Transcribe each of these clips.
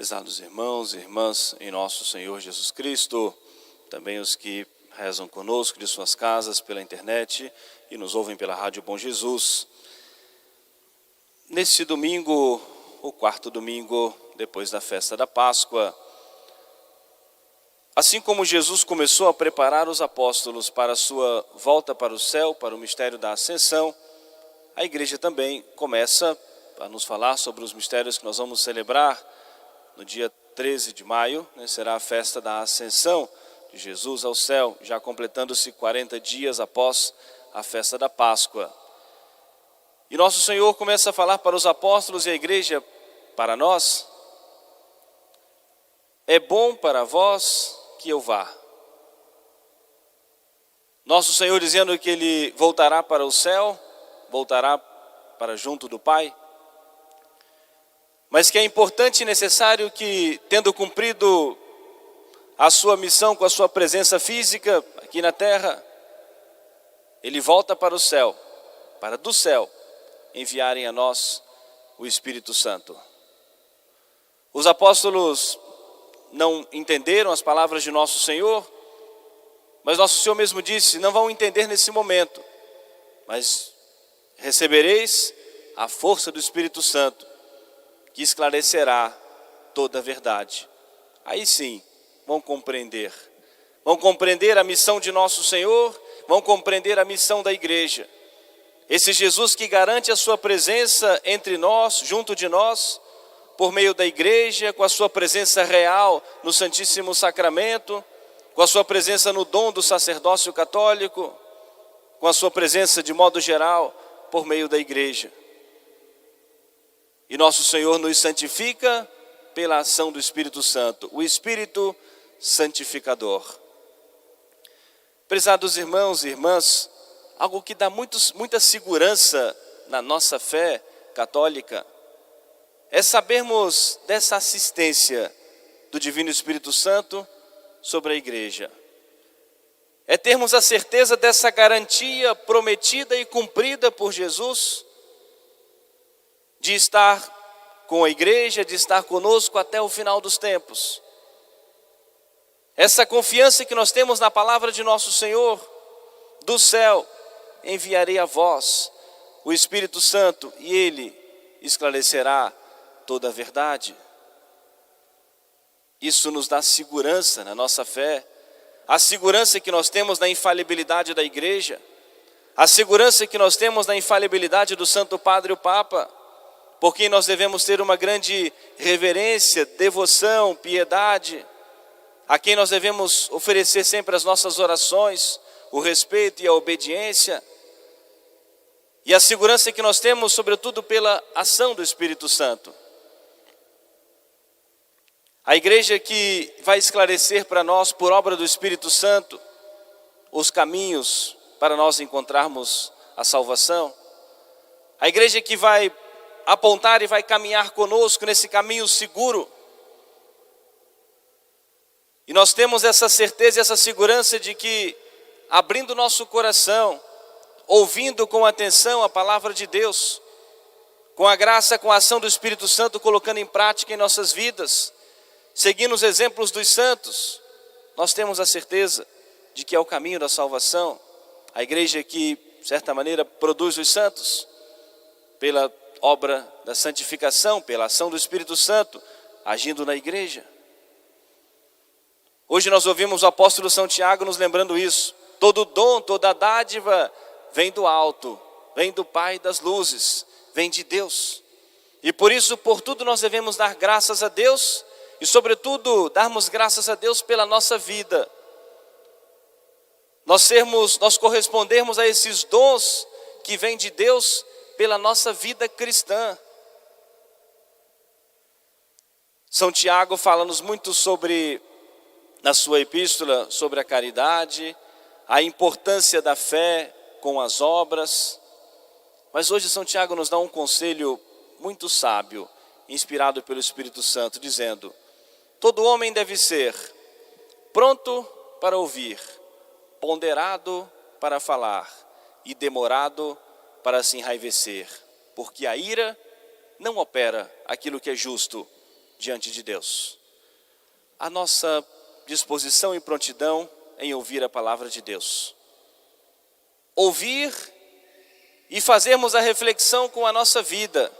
Prezados irmãos e irmãs em nosso Senhor Jesus Cristo, também os que rezam conosco de suas casas pela internet e nos ouvem pela Rádio Bom Jesus. Neste domingo, o quarto domingo depois da festa da Páscoa, assim como Jesus começou a preparar os apóstolos para a sua volta para o céu, para o mistério da Ascensão, a igreja também começa a nos falar sobre os mistérios que nós vamos celebrar no dia 13 de maio, será a festa da Ascensão de Jesus ao céu, já completando-se 40 dias após a festa da Páscoa. E nosso Senhor começa a falar para os apóstolos e a igreja, para nós: é bom para vós que eu vá. Nosso Senhor dizendo que Ele voltará para o céu, voltará para junto do Pai, mas que é importante e necessário que, tendo cumprido a sua missão com a sua presença física aqui na terra, Ele volta para o céu, para do céu enviarem a nós o Espírito Santo. Os apóstolos não entenderam as palavras de nosso Senhor, mas nosso Senhor mesmo disse: não vão entender nesse momento, mas recebereis a força do Espírito Santo, que esclarecerá toda a verdade. Aí sim vão compreender a missão de nosso Senhor, vão compreender a missão da igreja. Esse Jesus que garante a sua presença entre nós, junto de nós, por meio da igreja, com a sua presença real no Santíssimo Sacramento, com a sua presença no dom do sacerdócio católico, com a sua presença de modo geral por meio da igreja. E nosso Senhor nos santifica pela ação do Espírito Santo, o Espírito santificador. Prezados irmãos e irmãs, algo que dá muita segurança na nossa fé católica é sabermos dessa assistência do Divino Espírito Santo sobre a igreja. É termos a certeza dessa garantia prometida e cumprida por Jesus, de estar com a igreja, de estar conosco até o final dos tempos. Essa confiança que nós temos na palavra de nosso Senhor: do céu enviarei a vós o Espírito Santo e Ele esclarecerá toda a verdade. Isso nos dá segurança na nossa fé, a segurança que nós temos na infalibilidade da igreja, a segurança que nós temos na infalibilidade do Santo Padre o Papa, por quem nós devemos ter uma grande reverência, devoção, piedade, a quem nós devemos oferecer sempre as nossas orações, o respeito e a obediência, e a segurança que nós temos, sobretudo, pela ação do Espírito Santo. A igreja que vai esclarecer para nós, por obra do Espírito Santo, os caminhos para nós encontrarmos a salvação. A igreja que vai apontar e vai caminhar conosco nesse caminho seguro. E nós temos essa certeza e essa segurança de que, abrindo nosso coração, ouvindo com atenção a palavra de Deus, com a graça, com a ação do Espírito Santo, colocando em prática em nossas vidas, seguindo os exemplos dos santos, nós temos a certeza de que é o caminho da salvação. A igreja que, de certa maneira, produz os santos pela obra da santificação, pela ação do Espírito Santo agindo na igreja. Hoje nós ouvimos o apóstolo São Tiago nos lembrando isso: todo dom, toda dádiva vem do alto, vem do Pai das luzes, vem de Deus. E por isso, por tudo nós devemos dar graças a Deus e, sobretudo, darmos graças a Deus pela nossa vida. Nós correspondermos a esses dons que vêm de Deus pela nossa vida cristã. São Tiago fala-nos muito sobre, na sua epístola, sobre a caridade, a importância da fé com as obras. Mas hoje São Tiago nos dá um conselho muito sábio, inspirado pelo Espírito Santo, dizendo: todo homem deve ser pronto para ouvir, ponderado para falar e demorado para se enraivecer, porque a ira não opera aquilo que é justo, diante de Deus? A nossa disposição e prontidão em ouvir a palavra de Deus. Ouvir e fazermos a reflexão com a nossa vida.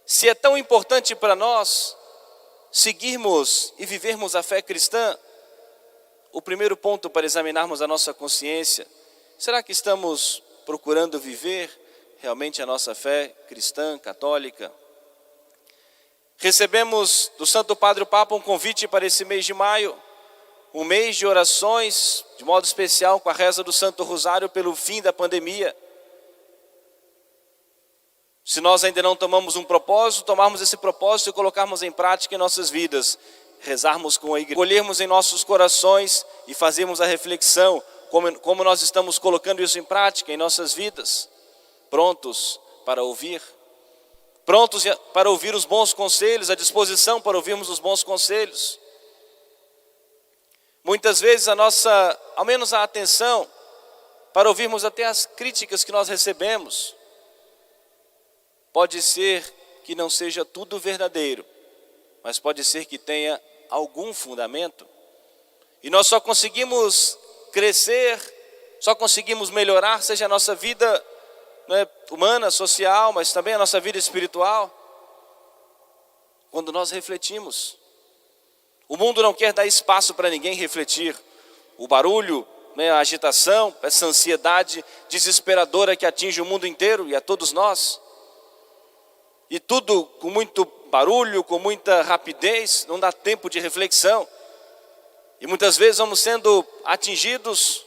Se é tão importante para nós seguirmos e vivermos a fé cristã, o primeiro ponto para examinarmos a nossa consciência, será que estamos procurando viver realmente a nossa fé cristã, católica? Recebemos do Santo Padre o Papa um convite para esse mês de maio, um mês de orações, de modo especial com a reza do Santo Rosário pelo fim da pandemia. Se nós ainda não tomamos um propósito, tomarmos esse propósito e colocarmos em prática em nossas vidas, rezarmos com a igreja, colhermos em nossos corações e fazermos a reflexão, como nós estamos colocando isso em prática em nossas vidas, prontos para ouvir, prontos para ouvir os bons conselhos, a disposição para ouvirmos os bons conselhos. Muitas vezes ao menos a atenção, para ouvirmos até as críticas que nós recebemos. Pode ser que não seja tudo verdadeiro, mas pode ser que tenha algum fundamento. E nós só conseguimos crescer, só conseguimos melhorar, seja a nossa vida humana, social, mas também a nossa vida espiritual, quando nós refletimos. O mundo não quer dar espaço para ninguém refletir. O barulho, a agitação, essa ansiedade desesperadora que atinge o mundo inteiro e a todos nós. E tudo com muito barulho, com muita rapidez, não dá tempo de reflexão. E muitas vezes vamos sendo atingidos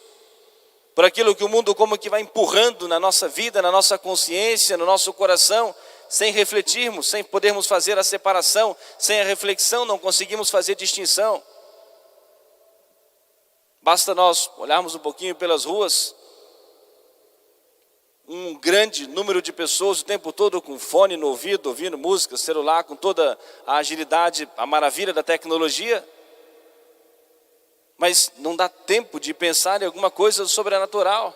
por aquilo que o mundo como que vai empurrando na nossa vida, na nossa consciência, no nosso coração, sem refletirmos, sem podermos fazer a separação, sem a reflexão não conseguimos fazer distinção. Basta nós olharmos um pouquinho pelas ruas, um grande número de pessoas o tempo todo com fone no ouvido, ouvindo música, celular, com toda a agilidade, a maravilha da tecnologia, mas não dá tempo de pensar em alguma coisa sobrenatural.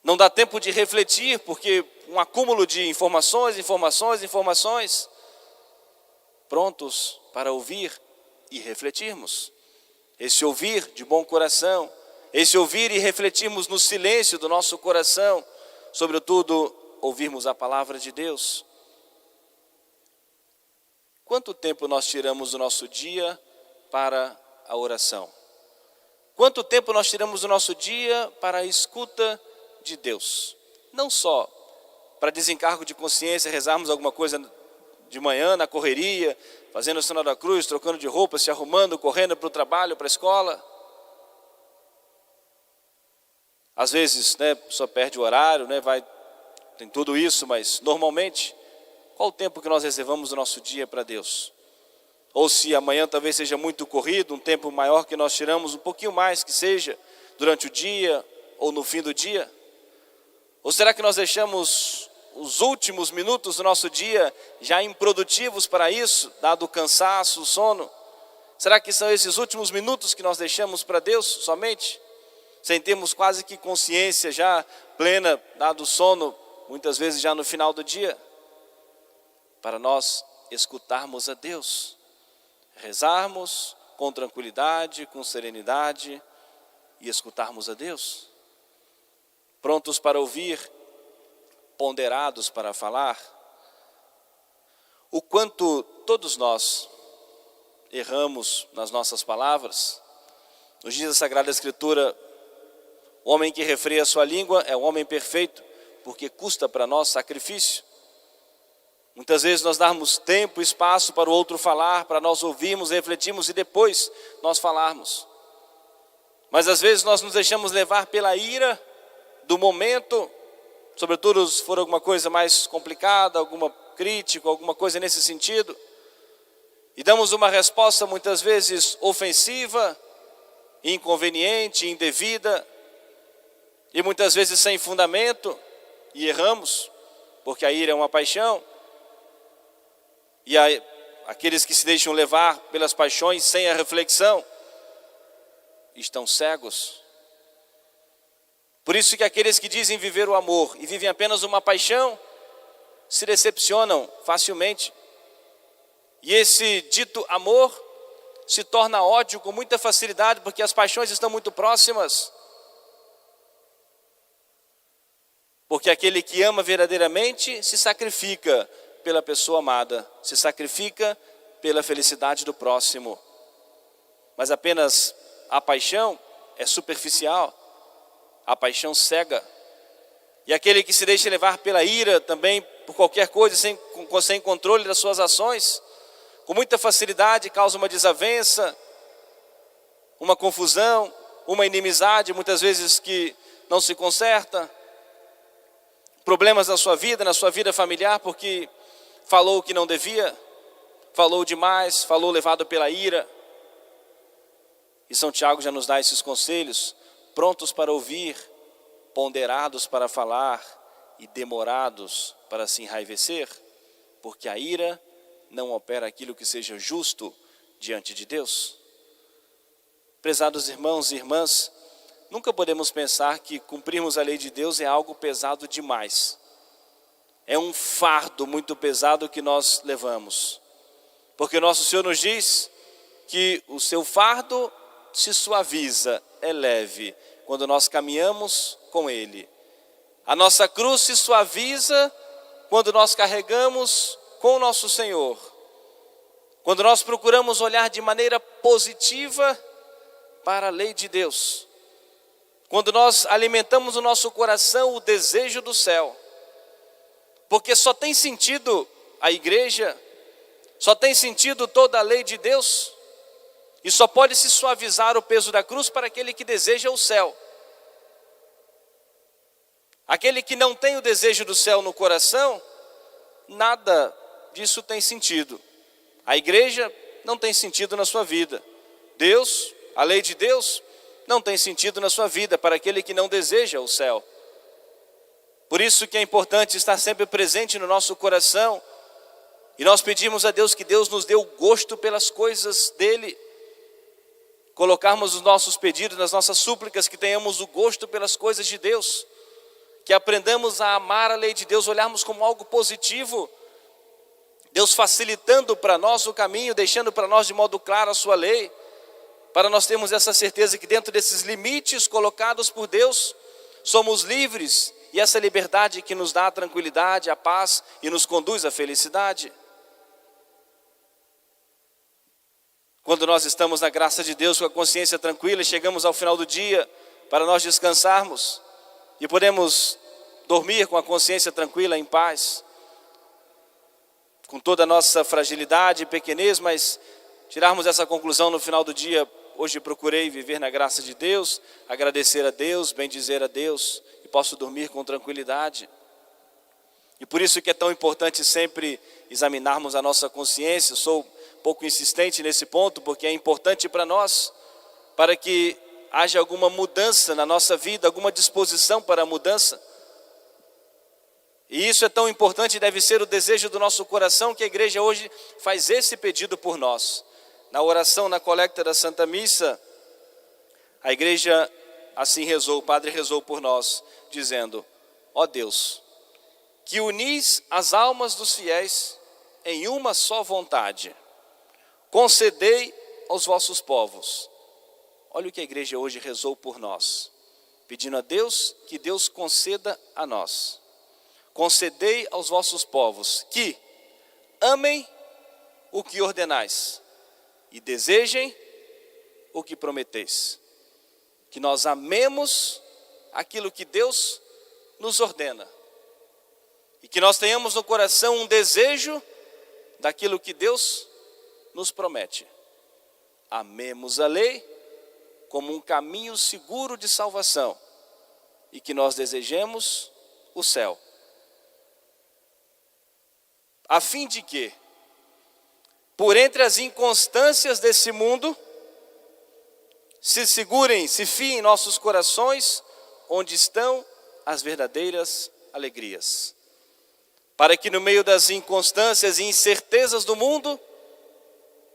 Não dá tempo de refletir, porque um acúmulo de informações, prontos para ouvir e refletirmos. Esse ouvir de bom coração, esse ouvir e refletirmos no silêncio do nosso coração, sobretudo ouvirmos a palavra de Deus. Quanto tempo nós tiramos do nosso dia para a oração? Quanto tempo nós tiramos do nosso dia para a escuta de Deus? Não só para desencargo de consciência, rezarmos alguma coisa de manhã na correria, fazendo o sinal da cruz, trocando de roupa, se arrumando, correndo para o trabalho, para a escola. Às vezes, só perde o horário, tem tudo isso, mas normalmente, qual o tempo que nós reservamos o nosso dia para Deus? Ou se amanhã talvez seja muito corrido, um tempo maior que nós tiramos, um pouquinho mais que seja, durante o dia ou no fim do dia? Ou será que nós deixamos os últimos minutos do nosso dia já improdutivos para isso, dado o cansaço, o sono? Será que são esses últimos minutos que nós deixamos para Deus somente? Sem termos quase que consciência já plena, dado o sono, muitas vezes já no final do dia? Para nós escutarmos a Deus, rezarmos com tranquilidade, com serenidade e escutarmos a Deus. Prontos para ouvir, ponderados para falar. O quanto todos nós erramos nas nossas palavras. Nos diz a Sagrada Escritura, o homem que refreia a sua língua é um homem perfeito, porque custa para nós sacrifício. Muitas vezes nós damos tempo e espaço para o outro falar, para nós ouvirmos, refletirmos e depois nós falarmos. Mas às vezes nós nos deixamos levar pela ira do momento, sobretudo se for alguma coisa mais complicada, alguma crítica, alguma coisa nesse sentido, e damos uma resposta muitas vezes ofensiva, inconveniente, indevida, e muitas vezes sem fundamento, e erramos, porque a ira é uma paixão, e aqueles que se deixam levar pelas paixões sem a reflexão, estão cegos. Por isso que aqueles que dizem viver o amor e vivem apenas uma paixão, se decepcionam facilmente, E esse dito amor se torna ódio com muita facilidade, porque as paixões estão muito próximas. Porque aquele que ama verdadeiramente se sacrifica pela pessoa amada, se sacrifica pela felicidade do próximo. Mas apenas a paixão é superficial, a paixão cega. E aquele que se deixa levar pela ira também, por qualquer coisa, sem controle das suas ações, com muita facilidade causa uma desavença, uma confusão, uma inimizade, muitas vezes que não se conserta, problemas na sua vida familiar, porque falou o que não devia, falou demais, falou levado pela ira. E São Tiago já nos dá esses conselhos: prontos para ouvir, ponderados para falar e demorados para se enraivecer, porque a ira não opera aquilo que seja justo diante de Deus. Prezados irmãos e irmãs, nunca podemos pensar que cumprirmos a lei de Deus é algo pesado demais. É um fardo muito pesado que nós levamos. Porque o nosso Senhor nos diz que o seu fardo se suaviza, é leve, quando nós caminhamos com Ele. A nossa cruz se suaviza quando nós carregamos com o nosso Senhor. Quando nós procuramos olhar de maneira positiva para a lei de Deus. Quando nós alimentamos no nosso coração o desejo do céu. Porque só tem sentido a igreja, só tem sentido toda a lei de Deus, e só pode se suavizar o peso da cruz para aquele que deseja o céu. Aquele que não tem o desejo do céu no coração, nada disso tem sentido. A igreja não tem sentido na sua vida. Deus, a lei de Deus, não tem sentido na sua vida para aquele que não deseja o céu. Por isso que é importante estar sempre presente no nosso coração. E nós pedimos a Deus que Deus nos dê o gosto pelas coisas dele. Colocarmos os nossos pedidos, nas nossas súplicas, que tenhamos o gosto pelas coisas de Deus. Que aprendamos a amar a lei de Deus, olharmos como algo positivo. Deus facilitando para nós o caminho, deixando para nós de modo claro a sua lei. Para nós termos essa certeza que dentro desses limites colocados por Deus, somos livres. E essa liberdade que nos dá a tranquilidade, a paz e nos conduz à felicidade. Quando nós estamos na graça de Deus com a consciência tranquila e chegamos ao final do dia para nós descansarmos e podemos dormir com a consciência tranquila, em paz, com toda a nossa fragilidade e pequenez, mas tirarmos essa conclusão no final do dia: hoje procurei viver na graça de Deus, agradecer a Deus, bendizer a Deus, e posso dormir com tranquilidade. E por isso que é tão importante sempre examinarmos a nossa consciência. Sou um pouco insistente nesse ponto, porque é importante para nós, para que haja alguma mudança na nossa vida, alguma disposição para a mudança. E isso é tão importante, deve ser o desejo do nosso coração, que a igreja hoje faz esse pedido por nós. Na oração, na coleta da Santa Missa, a igreja assim rezou, o padre rezou por nós, dizendo: ó Deus, que unis as almas dos fiéis em uma só vontade, concedei aos vossos povos. Olha o que a igreja hoje rezou por nós, pedindo a Deus que Deus conceda a nós. Concedei aos vossos povos que amem o que ordenais e desejem o que prometeis. Que nós amemos aquilo que Deus nos ordena. E que nós tenhamos no coração um desejo daquilo que Deus nos promete. Amemos a lei como um caminho seguro de salvação. E que nós desejemos o céu. A fim de que, por entre as inconstâncias desse mundo, se fiem nossos corações, onde estão as verdadeiras alegrias. Para que no meio das inconstâncias e incertezas do mundo,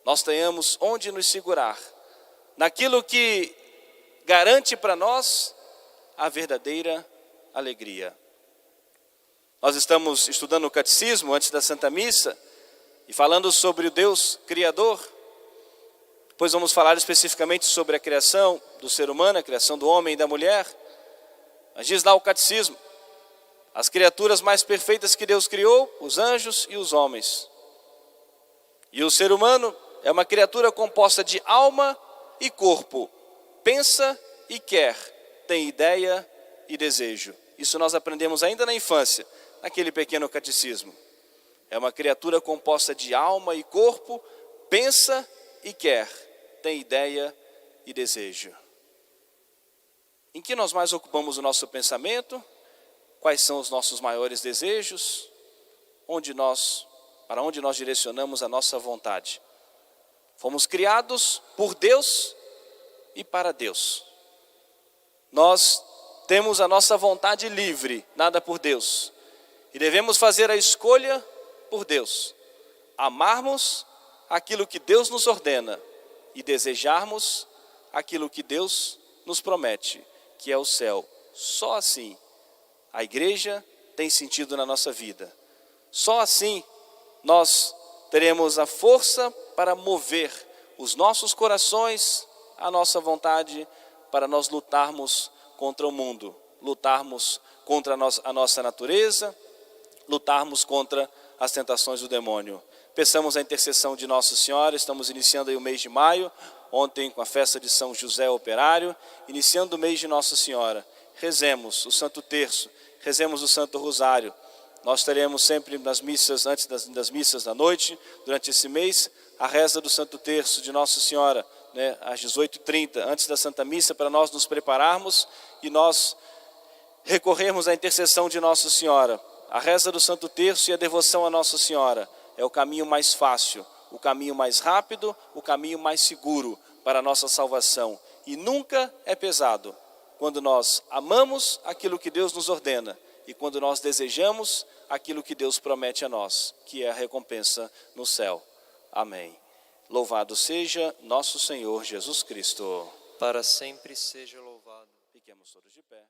nós tenhamos onde nos segurar, naquilo que garante para nós a verdadeira alegria. Nós estamos estudando o catecismo antes da Santa Missa, E falando sobre o Deus Criador, depois vamos falar especificamente sobre a criação do ser humano, a criação do homem e da mulher. Mas diz lá o catecismo, as criaturas mais perfeitas que Deus criou, os anjos e os homens. E o ser humano é uma criatura composta de alma e corpo, pensa e quer, tem ideia e desejo. Isso nós aprendemos ainda na infância, naquele pequeno catecismo. É uma criatura composta de alma e corpo, pensa e quer, tem ideia e desejo. Em que nós mais ocupamos o nosso pensamento? Quais são os nossos maiores desejos? Para onde nós direcionamos a nossa vontade? Fomos criados por Deus e para Deus. Nós temos a nossa vontade livre, dada por Deus. E devemos fazer a escolha por Deus. Amarmos aquilo que Deus nos ordena e desejarmos aquilo que Deus nos promete, que é o céu. Só assim a igreja tem sentido na nossa vida. Só assim nós teremos a força para mover os nossos corações, a nossa vontade, para nós lutarmos contra o mundo, lutarmos contra a nossa natureza, lutarmos contra as tentações do demônio. Peçamos a intercessão de Nossa Senhora. Estamos iniciando aí o mês de maio, ontem com a festa de São José Operário, iniciando o mês de Nossa Senhora. Rezemos o Santo Terço, rezemos o Santo Rosário. Nós teremos sempre nas missas, antes das missas da noite, durante esse mês, a reza do Santo Terço de Nossa Senhora, às 18h30, antes da Santa Missa, para nós nos prepararmos e nós recorrermos à intercessão de Nossa Senhora. A reza do Santo Terço e a devoção a Nossa Senhora é o caminho mais fácil, o caminho mais rápido, o caminho mais seguro para a nossa salvação. E nunca é pesado quando nós amamos aquilo que Deus nos ordena e quando nós desejamos aquilo que Deus promete a nós, que é a recompensa no céu. Amém. Louvado seja nosso Senhor Jesus Cristo. Para sempre seja louvado. Fiquemos todos de pé.